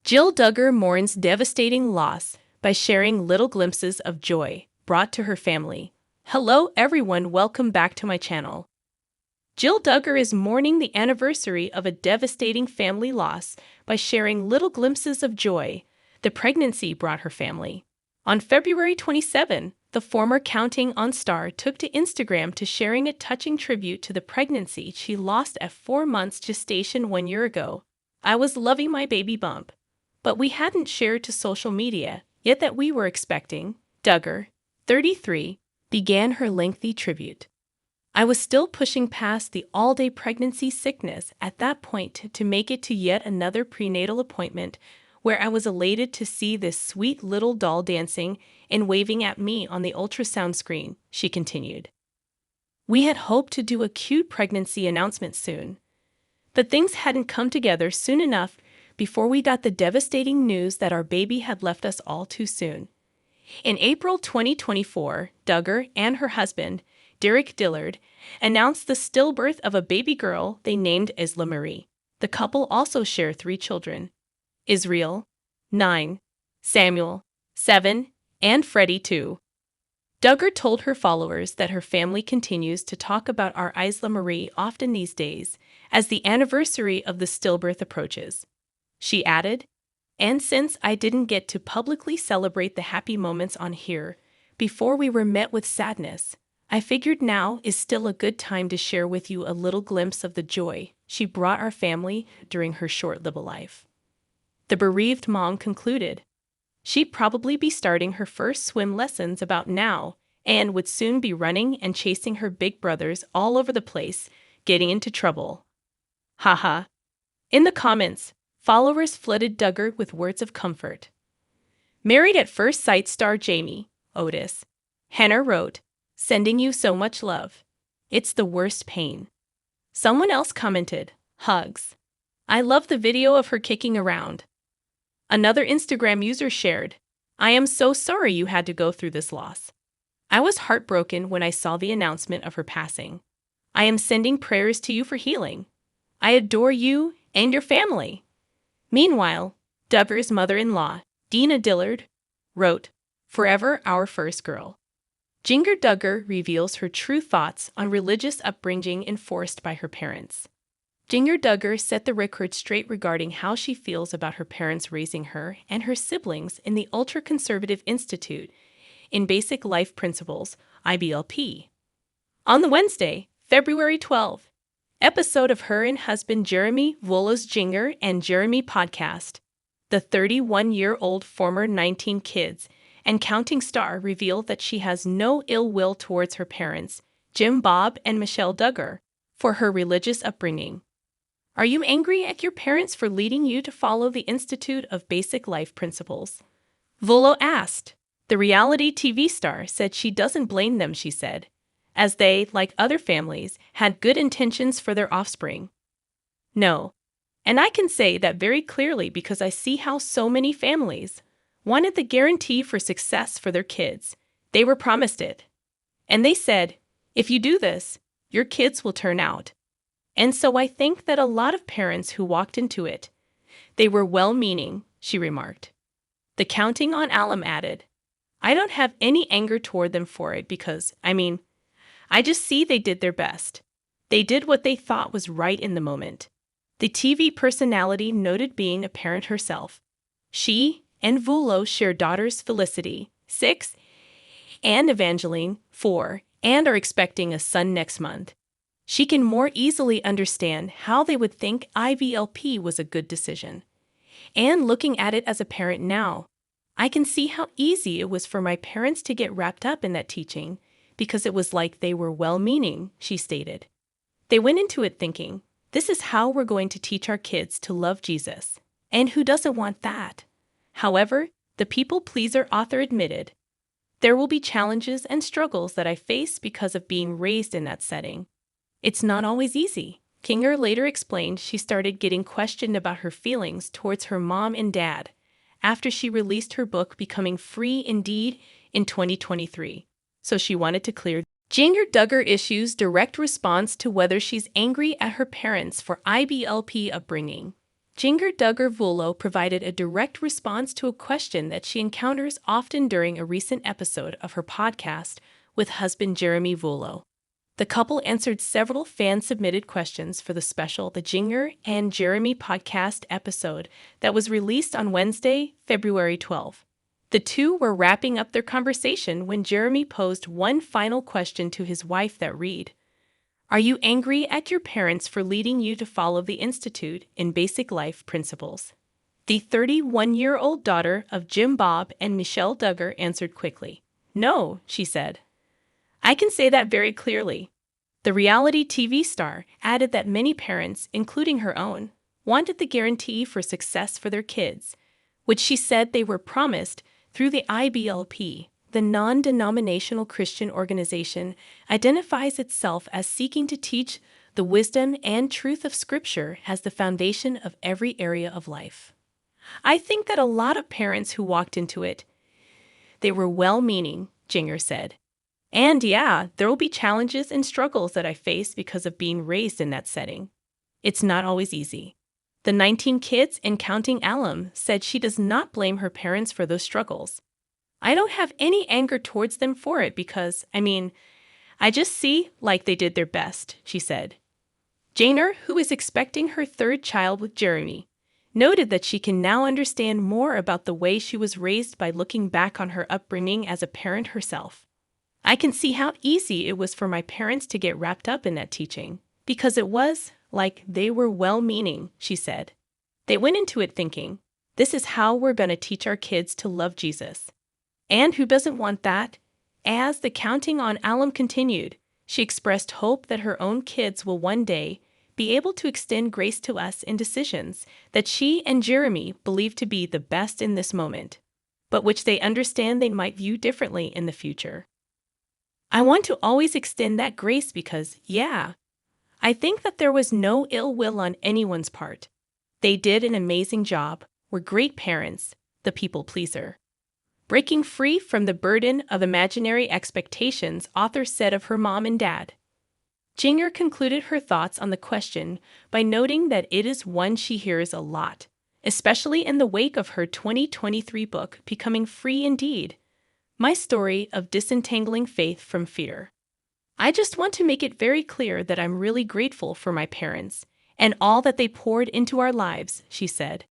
Jill Duggar mourns devastating loss by sharing little glimpses of joy brought to her family. Hello everyone, welcome back to my channel. Jill Duggar is mourning the anniversary of a devastating family loss by sharing little glimpses of joy the pregnancy brought her family. On February 27, the former Counting On star took to Instagram to sharing a touching tribute to the pregnancy she lost at 4 months gestation 1 year ago. I was loving my baby bump, but we hadn't shared to social media yet that we were expecting. Duggar, 33, began her lengthy tribute. I was still pushing past the all-day pregnancy sickness at that point to make it to yet another prenatal appointment where I was elated to see this sweet little doll dancing and waving at me on the ultrasound screen, she continued. We had hoped to do a cute pregnancy announcement soon, but things hadn't come together soon enough before we got the devastating news that our baby had left us all too soon. In April 2024, Duggar and her husband, Derek Dillard, announced the stillbirth of a baby girl they named Isla Marie. The couple also share 3 children: Israel, 9, Samuel, 7, and Freddie, 2. Duggar told her followers that her family continues to talk about our Isla Marie often these days as the anniversary of the stillbirth approaches. She added, "And since I didn't get to publicly celebrate the happy moments on here before we were met with sadness, I figured now is still a good time to share with you a little glimpse of the joy she brought our family during her short little life." The bereaved mom concluded. She'd probably be starting her first swim lessons about now and would soon be running and chasing her big brothers all over the place, getting into trouble. Haha. In the comments, followers flooded Duggar with words of comfort. Married at First Sight star Jamie Otis Henner wrote, "Sending you so much love. It's the worst pain." Someone else commented, "Hugs. I love the video of her kicking around." Another Instagram user shared, "I am so sorry you had to go through this loss. I was heartbroken when I saw the announcement of her passing. I am sending prayers to you for healing. I adore you and your family." Meanwhile, Duggar's mother-in-law, Dina Dillard, wrote, "Forever our first girl." Jinger Duggar reveals her true thoughts on religious upbringing enforced by her parents. Jinger Duggar set the record straight regarding how she feels about her parents raising her and her siblings in the ultra-conservative institute in Basic Life Principles, IBLP. On the Wednesday, February 12, episode of her and husband Jeremy Volo's Jinger and Jeremy podcast, the 31-year-old former 19 kids and counting star revealed that she has no ill will towards her parents, Jim Bob and Michelle Duggar, for her religious upbringing. Are you angry at your parents for leading you to follow the Institute of Basic Life Principles? Volo asked. The reality TV star said she doesn't blame them, she said, as they, like other families, had good intentions for their offspring. No. And I can say that very clearly because I see how so many families wanted the guarantee for success for their kids. They were promised it. And they said, if you do this, your kids will turn out. And so I think that a lot of parents who walked into it, they were well-meaning, she remarked. The Counting On alum added, I don't have any anger toward them for it because, I just see they did their best. They did what they thought was right in the moment. The TV personality noted being a parent herself. She and Volo share daughters Felicity, 6, and Evangeline, 4, and are expecting a son next month. She can more easily understand how they would think IVLP was a good decision. And looking at it as a parent now, I can see how easy it was for my parents to get wrapped up in that teaching because it was like they were well-meaning, she stated. They went into it thinking, this is how we're going to teach our kids to love Jesus. And who doesn't want that? However, the people-pleaser author admitted, there will be challenges and struggles that I face because of being raised in that setting. It's not always easy. Kinger later explained she started getting questioned about her feelings towards her mom and dad after she released her book Becoming Free Indeed in 2023. So she wanted to clear. Jinger Duggar issues direct response to whether she's angry at her parents for IBLP upbringing. Jessa Duggar provided a direct response to a question that she encounters often during a recent episode of her podcast with husband Jeremy Vuolo. The couple answered several fan-submitted questions for the special The Jessa and Jeremy podcast episode that was released on Wednesday, February 12. The two were wrapping up their conversation when Jeremy posed one final question to his wife that read, "Are you angry at your parents for leading you to follow the Institute in Basic Life Principles?" The 31-year-old daughter of Jim Bob and Michelle Duggar answered quickly. "No," she said. "I can say that very clearly." The reality TV star added that many parents, including her own, wanted the guarantee for success for their kids, which she said they were promised through the IBLP. The non-denominational Christian organization identifies itself as seeking to teach the wisdom and truth of Scripture as the foundation of every area of life. "I think that a lot of parents who walked into it, they were well-meaning," Jessa said. "And yeah, there will be challenges and struggles that I face because of being raised in that setting. It's not always easy." The 19 kids and counting alum said she does not blame her parents for those struggles. "I don't have any anger towards them for it because, I just see like they did their best," she said. Jessa, who is expecting her third child with Jeremy, noted that she can now understand more about the way she was raised by looking back on her upbringing as a parent herself. "I can see how easy it was for my parents to get wrapped up in that teaching, because it was like they were well-meaning," she said. "They went into it thinking, this is how we're going to teach our kids to love Jesus. And who doesn't want that?" As the counting on alum continued, she expressed hope that her own kids will one day be able to extend grace to us in decisions that she and Jeremy believe to be the best in this moment, but which they understand they might view differently in the future. "I want to always extend that grace because, I think that there was no ill will on anyone's part. They did an amazing job, were great parents, the people pleaser." Breaking free from the burden of imaginary expectations, author said of her mom and dad. Jessa concluded her thoughts on the question by noting that it is one she hears a lot, especially in the wake of her 2023 book, Becoming Free Indeed, My Story of Disentangling Faith from Fear. "I just want to make it very clear that I'm really grateful for my parents and all that they poured into our lives," she said.